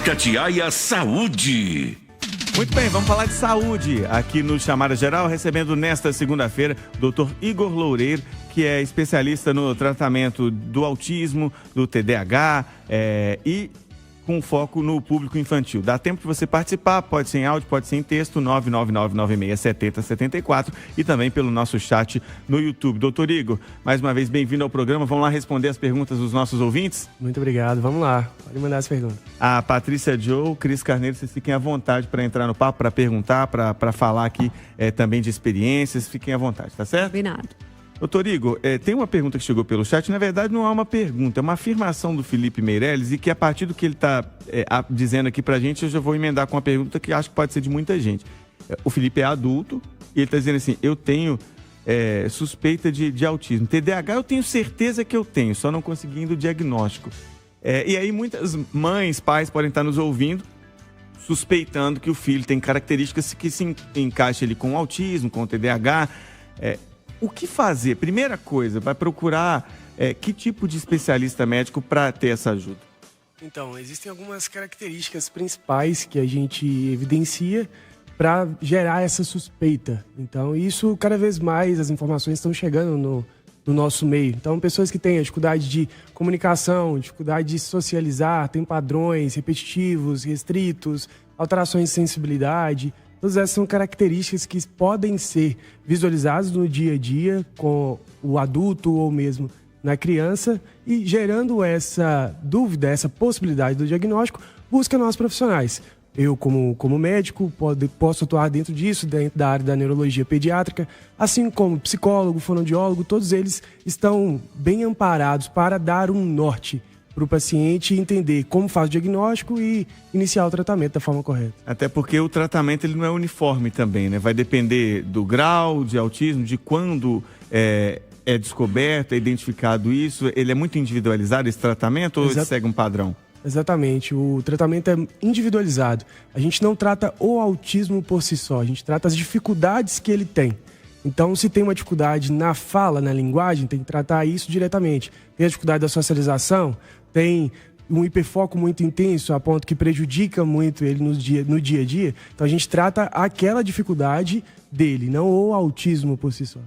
Itatiaia Saúde. Muito bem, vamos falar de saúde aqui no Chamada Geral, recebendo nesta segunda-feira o Dr. Igor Loureiro, que é especialista no tratamento do autismo, do TDAH e com foco no público infantil. Dá tempo de você participar, pode ser em áudio, pode ser em texto, 999967074 e também pelo nosso chat no YouTube. Doutor Igor, mais uma vez bem-vindo ao programa. Vamos lá responder as perguntas dos nossos ouvintes? Muito obrigado, vamos lá. Pode mandar as perguntas. A Patrícia Joe, Cris Carneiro, vocês fiquem à vontade para entrar no papo, para perguntar, para falar aqui também de experiências. Fiquem à vontade, tá certo? Combinado. Doutor Igor, tem uma pergunta que chegou pelo chat, na verdade não é uma pergunta, é uma afirmação do Felipe Meirelles e que a partir do que ele está dizendo aqui pra gente, eu já vou emendar com uma pergunta que acho que pode ser de muita gente. O Felipe é adulto e ele está dizendo assim, eu tenho suspeita de autismo. TDAH eu tenho certeza que eu tenho, só não conseguindo o diagnóstico. E aí muitas mães, pais podem estar nos ouvindo, suspeitando que o filho tem características que se encaixam ali com o autismo, com o TDAH. O que fazer? Primeira coisa, vai procurar que tipo de especialista médico para ter essa ajuda? Então, existem algumas características principais que a gente evidencia para gerar essa suspeita. Então, isso cada vez mais as informações estão chegando no nosso meio. Então, pessoas que têm dificuldade de comunicação, dificuldade de socializar, têm padrões repetitivos, restritos, alterações de sensibilidade. Todas essas são características que podem ser visualizadas no dia a dia com o adulto ou mesmo na criança e gerando essa dúvida, essa possibilidade do diagnóstico, busca nós profissionais. Eu, como médico, posso atuar dentro disso, dentro da área da neurologia pediátrica, assim como psicólogo, fonoaudiólogo, todos eles estão bem amparados para dar um norte para o paciente entender como faz o diagnóstico e iniciar o tratamento da forma correta. Até porque o tratamento ele não é uniforme também, né? Vai depender do grau de autismo, de quando é descoberto, é identificado isso. Ele é muito individualizado, esse tratamento, ou ele segue um padrão? Exatamente, o tratamento é individualizado. A gente não trata o autismo por si só, a gente trata as dificuldades que ele tem. Então, se tem uma dificuldade na fala, na linguagem, tem que tratar isso diretamente. Tem a dificuldade da socialização, tem um hiperfoco muito intenso, a ponto que prejudica muito ele no dia a dia. Então, a gente trata aquela dificuldade dele, não o autismo por si só.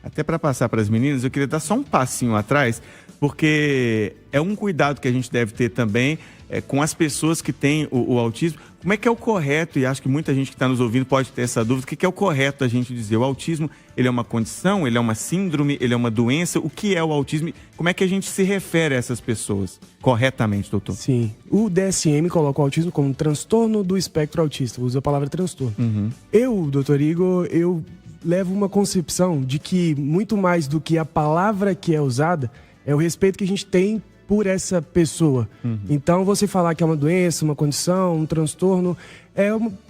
Até para passar para as meninas, eu queria dar só um passinho atrás, porque é um cuidado que a gente deve ter também com as pessoas que têm o autismo. Como é que é o correto, e acho que muita gente que está nos ouvindo pode ter essa dúvida, o que é o correto a gente dizer? O autismo, ele é uma condição, ele é uma síndrome, ele é uma doença? O que é o autismo? Como é que a gente se refere a essas pessoas corretamente, doutor? Sim, o DSM coloca o autismo como um transtorno do espectro autista, usa a palavra transtorno. Uhum. Eu, doutor Igor, eu levo uma concepção de que muito mais do que a palavra que é usada, é o respeito que a gente tem por essa pessoa. Uhum. Então, você falar que é uma doença, uma condição, um transtorno,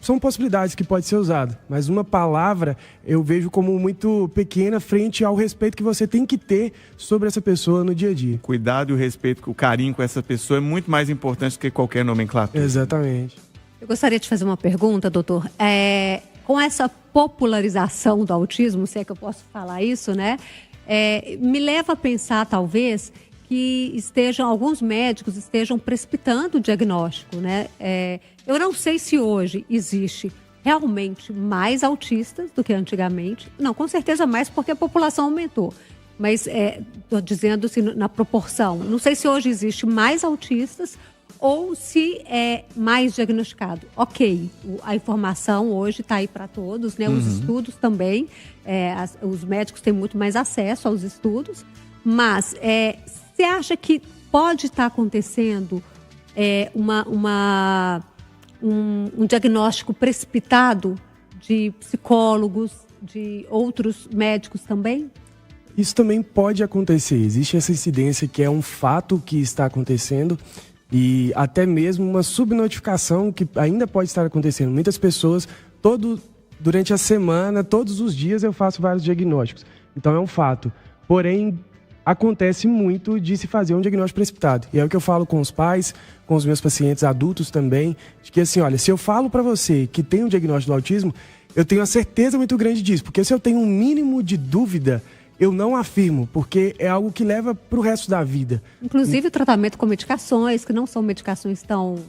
são possibilidades que pode ser usada. Mas uma palavra eu vejo como muito pequena frente ao respeito que você tem que ter sobre essa pessoa no dia a dia. Cuidado e o respeito, o carinho com essa pessoa é muito mais importante do que qualquer nomenclatura. Exatamente. Eu gostaria de fazer uma pergunta, doutor. Com essa popularização do autismo, se é que eu posso falar isso, né? Me leva a pensar, talvez, que alguns médicos estejam precipitando o diagnóstico, né? Eu não sei se hoje existe realmente mais autistas do que antigamente. Não, com certeza mais, porque a população aumentou. Mas estou dizendo assim, na proporção. Não sei se hoje existe mais autistas ou se é mais diagnosticado. Ok, a informação hoje está aí para todos, né? Os estudos também, os médicos têm muito mais acesso aos estudos, mas você acha que pode estar acontecendo um diagnóstico precipitado de psicólogos, de outros médicos também? Isso também pode acontecer. Existe essa incidência que é um fato que está acontecendo e até mesmo uma subnotificação que ainda pode estar acontecendo. Muitas pessoas, durante a semana, todos os dias eu faço vários diagnósticos. Então é um fato. Porém, acontece muito de se fazer um diagnóstico precipitado. E é o que eu falo com os pais, com os meus pacientes adultos também, de que assim, olha, se eu falo para você que tem um diagnóstico do autismo, eu tenho uma certeza muito grande disso, porque se eu tenho um mínimo de dúvida, eu não afirmo, porque é algo que leva para o resto da vida. Inclusive o tratamento com medicações, que não são medicações tão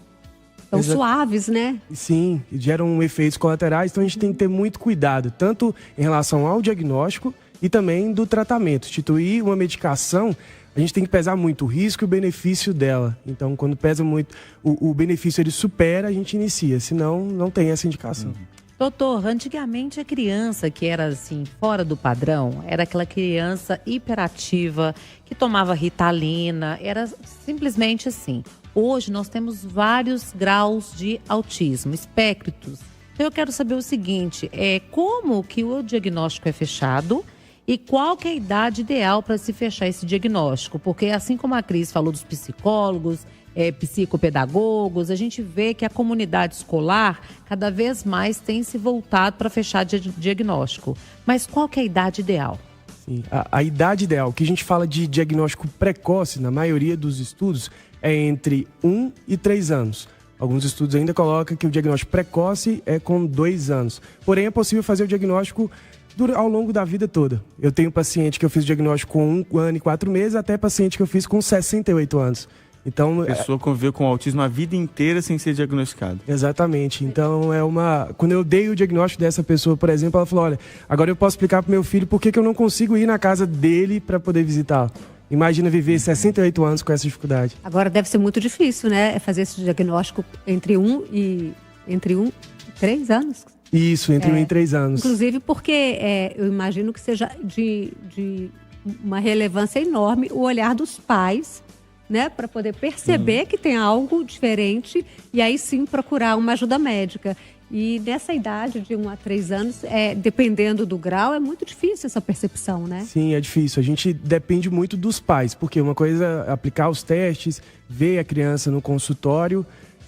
São suaves, né? Sim, geram efeitos colaterais, então a gente tem que ter muito cuidado, tanto em relação ao diagnóstico e também do tratamento. Instituir uma medicação, a gente tem que pesar muito o risco e o benefício dela. Então, quando pesa muito, o benefício ele supera, a gente inicia, senão não tem essa indicação. Doutor, antigamente a criança que era assim, fora do padrão, era aquela criança hiperativa, que tomava Ritalina, era simplesmente assim. Hoje nós temos vários graus de autismo, espectros. Então eu quero saber o seguinte, como que o diagnóstico é fechado e qual que é a idade ideal para se fechar esse diagnóstico? Porque assim como a Cris falou dos psicólogos, psicopedagogos, a gente vê que a comunidade escolar cada vez mais tem se voltado para fechar diagnóstico. Mas qual que é a idade ideal? Sim, a idade ideal, que a gente fala de diagnóstico precoce, na maioria dos estudos, é entre 1 e 3 anos. Alguns estudos ainda colocam que o diagnóstico precoce é com 2 anos. Porém, é possível fazer o diagnóstico ao longo da vida toda. Eu tenho paciente que eu fiz o diagnóstico com 1 ano e 4 meses, até paciente que eu fiz com 68 anos. Então, A pessoa conviveu com autismo a vida inteira sem ser diagnosticado. Exatamente. Então, quando eu dei o diagnóstico dessa pessoa, por exemplo, ela falou, olha, agora eu posso explicar pro meu filho por que eu não consigo ir na casa dele para poder visitá-lo. Imagina viver 68 anos com essa dificuldade. Agora deve ser muito difícil, né? Fazer esse diagnóstico entre 1 e 3 anos. Isso, entre 1 e 3 anos. Inclusive porque eu imagino que seja de uma relevância enorme o olhar dos pais, né? Para poder perceber que tem algo diferente e aí sim procurar uma ajuda médica. E nessa idade de 1 a 3 anos, dependendo do grau, é muito difícil essa percepção, né? Sim, é difícil. A gente depende muito dos pais, porque uma coisa é aplicar os testes, ver a criança no consultório,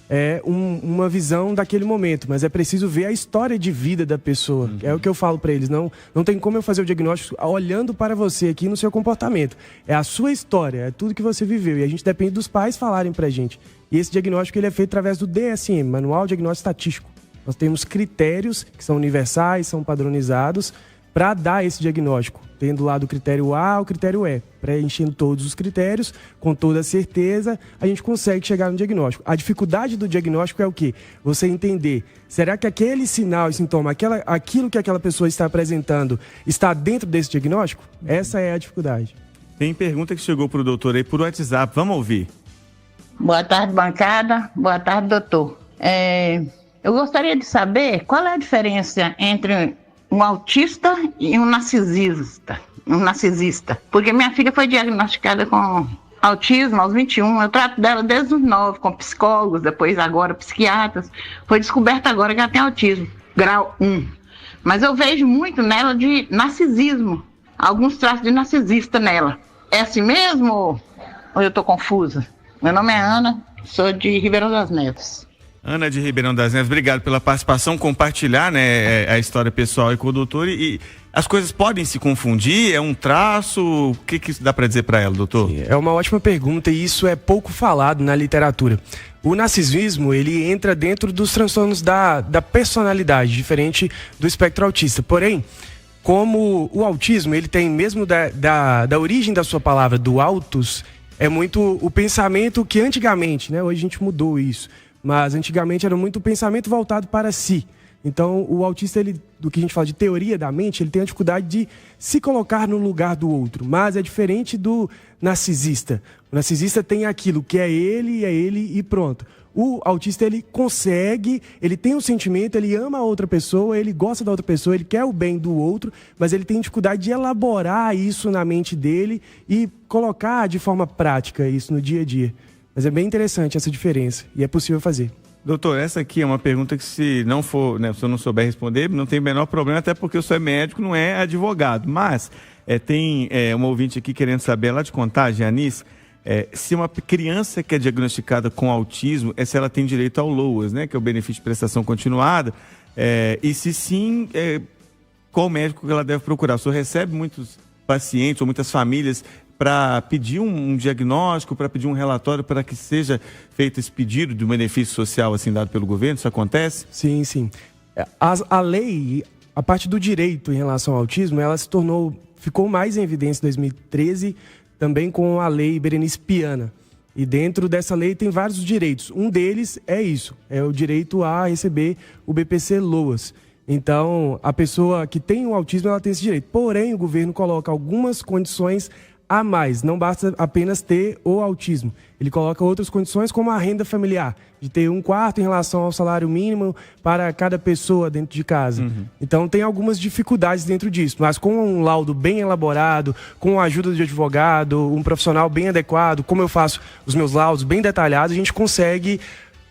é uma visão daquele momento, mas é preciso ver a história de vida da pessoa. É o que eu falo para eles, não tem como eu fazer o diagnóstico olhando para você aqui no seu comportamento. É a sua história, é tudo que você viveu, e a gente depende dos pais falarem pra gente. E esse diagnóstico ele é feito através do DSM, Manual Diagnóstico Estatístico. Nós temos critérios que são universais, são padronizados, para dar esse diagnóstico. Tendo lá do critério A, o critério E. Preenchendo todos os critérios, com toda certeza, a gente consegue chegar no diagnóstico. A dificuldade do diagnóstico é o quê? Você entender, será que aquele sinal e sintoma, aquilo que aquela pessoa está apresentando, está dentro desse diagnóstico? Essa é a dificuldade. Tem pergunta que chegou para o doutor aí por WhatsApp. Vamos ouvir. Boa tarde, bancada. Boa tarde, doutor. Eu gostaria de saber qual é a diferença entre um autista e um narcisista. Porque minha filha foi diagnosticada com autismo aos 21. Eu trato dela desde os 9, com psicólogos, depois agora psiquiatras. Foi descoberto agora que ela tem autismo, grau 1. Mas eu vejo muito nela de narcisismo. Alguns traços de narcisista nela. É assim mesmo ou eu estou confusa? Meu nome é Ana, sou de Ribeirão das Neves. Ana de Ribeirão das Neves, obrigado pela participação, compartilhar, né, a história pessoal aí com o doutor. E as coisas podem se confundir? É um traço? O que dá para dizer para ela, doutor? É uma ótima pergunta e isso é pouco falado na literatura. O narcisismo, ele entra dentro dos transtornos da personalidade, diferente do espectro autista. Porém, como o autismo, ele tem mesmo da origem da sua palavra, do autos, é muito o pensamento que antigamente, né, hoje a gente mudou isso, mas antigamente era muito o pensamento voltado para si. Então, o autista, do que a gente fala de teoria da mente, ele tem a dificuldade de se colocar no lugar do outro. Mas é diferente do narcisista. O narcisista tem aquilo que é ele e pronto. O autista, ele consegue, ele tem um sentimento, ele ama a outra pessoa, ele gosta da outra pessoa, ele quer o bem do outro, mas ele tem dificuldade de elaborar isso na mente dele e colocar de forma prática isso no dia a dia. Mas é bem interessante essa diferença e é possível fazer. Doutor, essa aqui é uma pergunta que se não for, né, se eu não souber responder, não tem o menor problema, até porque eu sou médico, não é advogado. Mas tem uma ouvinte aqui querendo saber, lá de Contagem, Anis, se uma criança que é diagnosticada com autismo, se ela tem direito ao LOAS, né, que é o benefício de prestação continuada, e se sim, qual médico que ela deve procurar? O senhor recebe muitos pacientes ou muitas famílias para pedir um diagnóstico, para pedir um relatório para que seja feito esse pedido de um benefício social assim dado pelo governo? Isso acontece? Sim, sim. A lei, a parte do direito em relação ao autismo, ela ficou mais em evidência em 2013, também com a lei Berenice Piana. E dentro dessa lei tem vários direitos. Um deles é isso, é o direito a receber o BPC-LOAS. Então, a pessoa que tem o autismo, ela tem esse direito. Porém, o governo coloca algumas condições a mais. Não basta apenas ter o autismo. Ele coloca outras condições, como a renda familiar, de ter 1/4 em relação ao salário mínimo para cada pessoa dentro de casa. Então, tem algumas dificuldades dentro disso. Mas com um laudo bem elaborado, com a ajuda de advogado, um profissional bem adequado, como eu faço os meus laudos bem detalhados, a gente consegue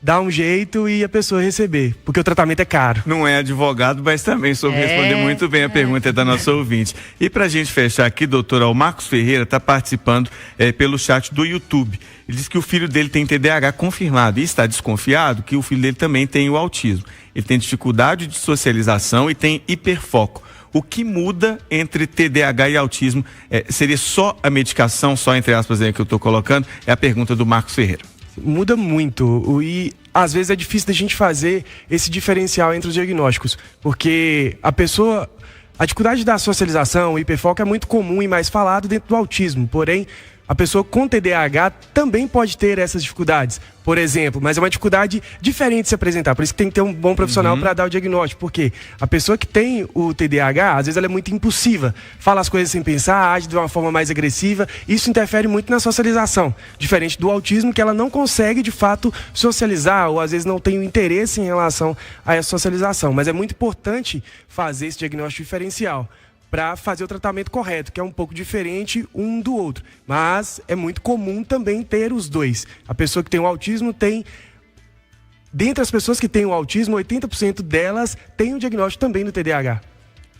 dar um jeito e a pessoa receber, porque o tratamento é caro. Não é advogado, mas também soube responder muito bem a pergunta da nossa ouvinte. E pra gente fechar aqui, doutora, o Marcos Ferreira está participando pelo chat do YouTube. Ele diz que o filho dele tem TDAH confirmado e está desconfiado que o filho dele também tem o autismo. Ele tem dificuldade de socialização e tem hiperfoco. O que muda entre TDAH e autismo? Seria só a medicação, só entre aspas aí que eu estou colocando? É a pergunta do Marcos Ferreira. Muda muito e às vezes é difícil da gente fazer esse diferencial entre os diagnósticos, porque a dificuldade da socialização, o hiperfoco é muito comum e mais falado dentro do autismo, porém a pessoa com TDAH também pode ter essas dificuldades, por exemplo, mas é uma dificuldade diferente de se apresentar, por isso que tem que ter um bom profissional para dar o diagnóstico, porque a pessoa que tem o TDAH, às vezes ela é muito impulsiva, fala as coisas sem pensar, age de uma forma mais agressiva, isso interfere muito na socialização, diferente do autismo, que ela não consegue de fato socializar, ou às vezes não tem o interesse em relação a essa socialização, mas é muito importante fazer esse diagnóstico diferencial para fazer o tratamento correto, que é um pouco diferente um do outro. Mas é muito comum também ter os dois. A pessoa que tem o autismo tem... Dentre as pessoas que têm o autismo, 80% delas têm o diagnóstico também do TDAH.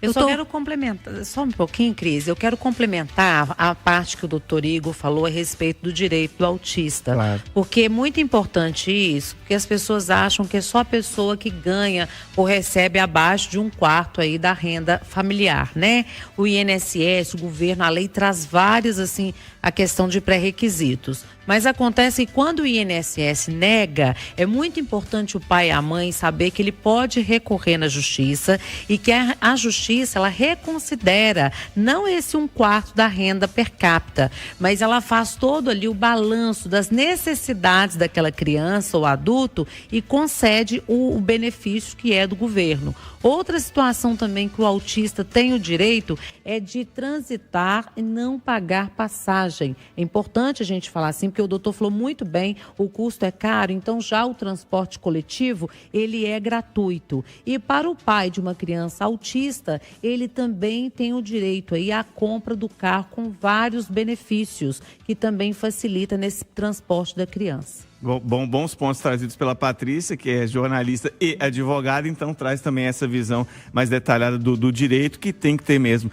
Eu só quero complementar, só um pouquinho, Cris, eu quero complementar a parte que o doutor Igor falou a respeito do direito do autista. Claro. Porque é muito importante isso, porque as pessoas acham que é só a pessoa que ganha ou recebe abaixo de 1/4 aí da renda familiar, né? O INSS, o governo, a lei traz várias, assim, a questão de pré-requisitos. Mas acontece que quando o INSS nega, é muito importante o pai e a mãe saber que ele pode recorrer na justiça e que a justiça, ela reconsidera não esse 1/4 da renda per capita, mas ela faz todo ali o balanço das necessidades daquela criança ou adulto e concede o benefício que é do governo. Outra situação também que o autista tem o direito é de transitar e não pagar passagem. É importante a gente falar assim, porque o doutor falou muito bem, o custo é caro, então já o transporte coletivo, ele é gratuito. E para o pai de uma criança autista, ele também tem o direito aí à compra do carro com vários benefícios, que também facilita nesse transporte da criança. Bons pontos trazidos pela Patrícia, que é jornalista e advogada, então traz também essa visão mais detalhada do direito que tem que ter mesmo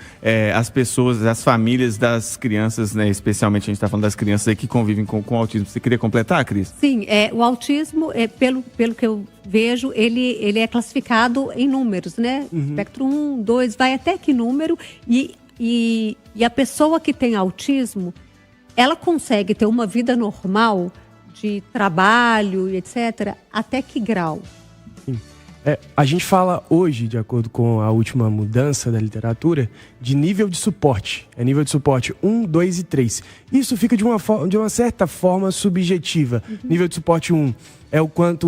as pessoas, as famílias das crianças, né? Especialmente a gente está falando das crianças aí que convivem com o autismo. Você queria completar, Cris? Sim, o autismo, pelo que eu vejo, ele é classificado em números, né? Espectro 1, 2, vai até que número, e a pessoa que tem autismo, ela consegue ter uma vida normal de trabalho e etc., até que grau? Sim. A gente fala hoje, de acordo com a última mudança da literatura, de nível de suporte. É nível de suporte 1, 2 e 3. Isso fica de uma certa forma subjetiva. Nível de suporte 1 é o quanto...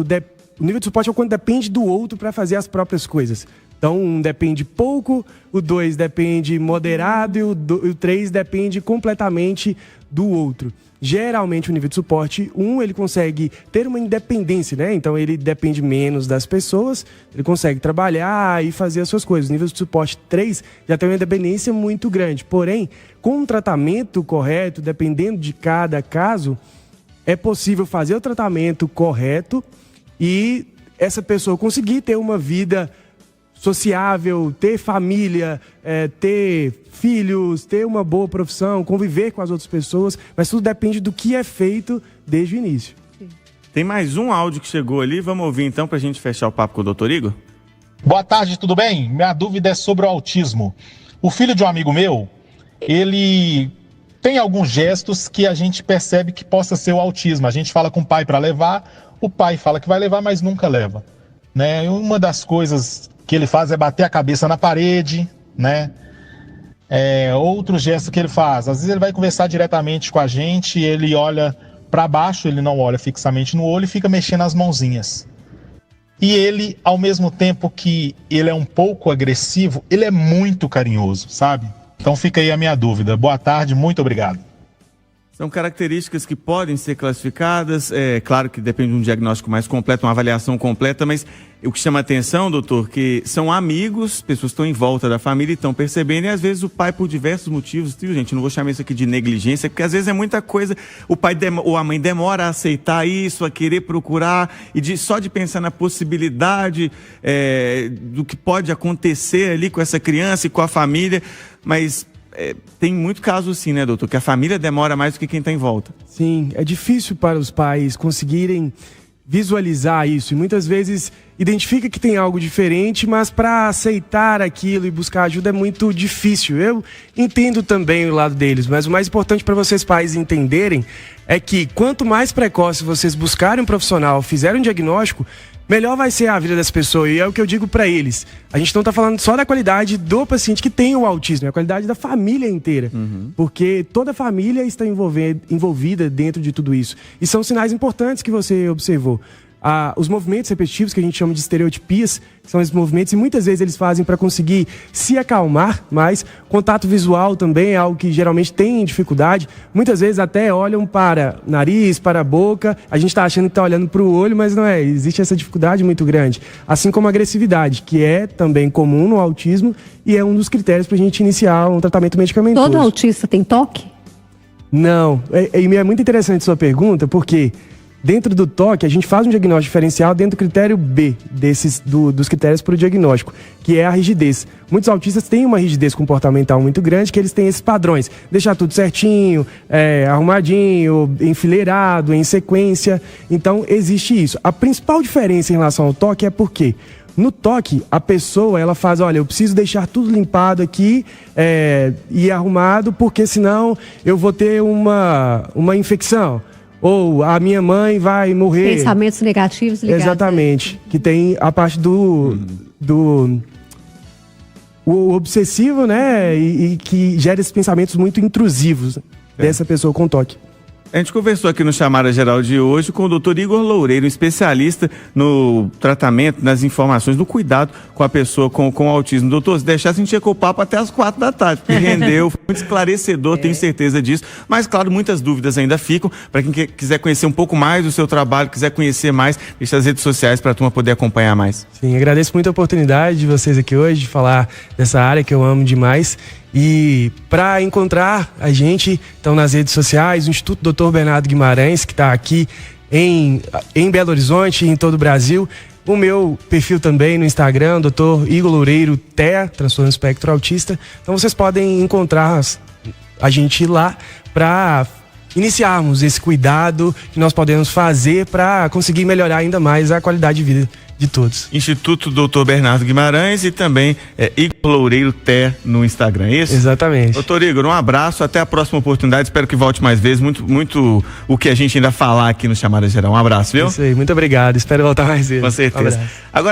O nível de suporte é o quanto depende do outro para fazer as próprias coisas. Então, um depende pouco, o 2 depende moderado e o 3 depende completamente do outro. Geralmente, o nível de suporte 1, ele consegue ter uma independência, né? Então, ele depende menos das pessoas, ele consegue trabalhar e fazer as suas coisas. O nível de suporte 3 já tem uma independência muito grande. Porém, com um tratamento correto, dependendo de cada caso, é possível fazer o tratamento correto e essa pessoa conseguir ter uma vida sociável, ter família, ter filhos, ter uma boa profissão, conviver com as outras pessoas, mas tudo depende do que é feito desde o início. Tem mais um áudio que chegou ali, vamos ouvir então pra gente fechar o papo com o doutor Igor? Boa tarde, tudo bem? Minha dúvida é sobre o autismo. O filho de um amigo meu, ele tem alguns gestos que a gente percebe que possa ser o autismo. A gente fala com o pai para levar, o pai fala que vai levar, mas nunca leva, né? E uma das coisas que ele faz é bater a cabeça na parede, né? Outro gesto que ele faz, às vezes ele vai conversar diretamente com a gente, ele olha para baixo, ele não olha fixamente no olho e fica mexendo as mãozinhas. E ele, ao mesmo tempo que ele é um pouco agressivo, ele é muito carinhoso, sabe? Então fica aí a minha dúvida. Boa tarde, muito obrigado. São características que podem ser classificadas, claro que depende de um diagnóstico mais completo, uma avaliação completa, mas o que chama a atenção, doutor, que são amigos, pessoas que estão em volta da família e estão percebendo, e às vezes o pai, por diversos motivos, gente, não vou chamar isso aqui de negligência, porque às vezes é muita coisa, o pai ou a mãe demora a aceitar isso, a querer procurar, e só de pensar na possibilidade do que pode acontecer ali com essa criança e com a família, mas... tem muito caso assim, né, doutor? Que a família demora mais do que quem está em volta. Sim, é difícil para os pais conseguirem visualizar isso. E muitas vezes identifica que tem algo diferente, mas para aceitar aquilo e buscar ajuda é muito difícil. Eu entendo também o lado deles, mas o mais importante para vocês pais entenderem é que quanto mais precoce vocês buscarem um profissional, fizerem um diagnóstico, melhor vai ser a vida dessa pessoa. E é o que eu digo para eles. A gente não está falando só da qualidade do paciente que tem o autismo, é a qualidade da família inteira. Porque toda a família está envolvida dentro de tudo isso. E são sinais importantes que você observou. Os movimentos repetitivos, que a gente chama de estereotipias, são esses movimentos, e muitas vezes eles fazem para conseguir se acalmar, mas contato visual também é algo que geralmente tem dificuldade. Muitas vezes até olham para o nariz, para a boca, a gente está achando que está olhando para o olho, mas não é, existe essa dificuldade muito grande. Assim como a agressividade, que é também comum no autismo e é um dos critérios para a gente iniciar um tratamento medicamentoso. Todo autista tem toque? Não, e é muito interessante sua pergunta, porque... dentro do toque, a gente faz um diagnóstico diferencial dentro do critério B, dos critérios para o diagnóstico, que é a rigidez. Muitos autistas têm uma rigidez comportamental muito grande, que eles têm esses padrões. Deixar tudo certinho, arrumadinho, enfileirado, em sequência. Então, existe isso. A principal diferença em relação ao toque é porque... no toque, a pessoa, ela faz, olha, eu preciso deixar tudo limpado aqui e arrumado, porque senão eu vou ter uma infecção. Ou a minha mãe vai morrer. Pensamentos negativos ligados. Exatamente. Que tem a parte do o obsessivo, né? E que gera esses pensamentos muito intrusivos dessa pessoa com toque. A gente conversou aqui no Chamada Geral de hoje com o doutor Igor Loureiro, um especialista no tratamento, nas informações, no cuidado com a pessoa com autismo. Doutor, se deixasse, a gente ia com o papo até as 4 da tarde, porque rendeu, foi muito esclarecedor, tenho certeza disso. Mas, claro, muitas dúvidas ainda ficam. Para quem quiser conhecer um pouco mais do seu trabalho, quiser conhecer mais, deixa as redes sociais para a turma poder acompanhar mais. Sim, agradeço muito a oportunidade de vocês aqui hoje, de falar dessa área que eu amo demais. E para encontrar a gente, estão nas redes sociais, o Instituto Dr. Bernardo Guimarães, que está aqui em Belo Horizonte e em todo o Brasil. O meu perfil também no Instagram, Dr. Igor Loureiro TEA, transtorno espectro autista. Então vocês podem encontrar a gente lá para iniciarmos esse cuidado que nós podemos fazer para conseguir melhorar ainda mais a qualidade de vida de todos. Instituto Dr. Bernardo Guimarães e também Igor Loureiro TEA no Instagram, é isso? Exatamente. Doutor Igor, um abraço, até a próxima oportunidade, espero que volte mais vezes, muito o que a gente ainda falar aqui no Chamada Geral. Um abraço, viu? Isso aí, muito obrigado, espero voltar mais vezes. Com certeza. Um abraço. Agora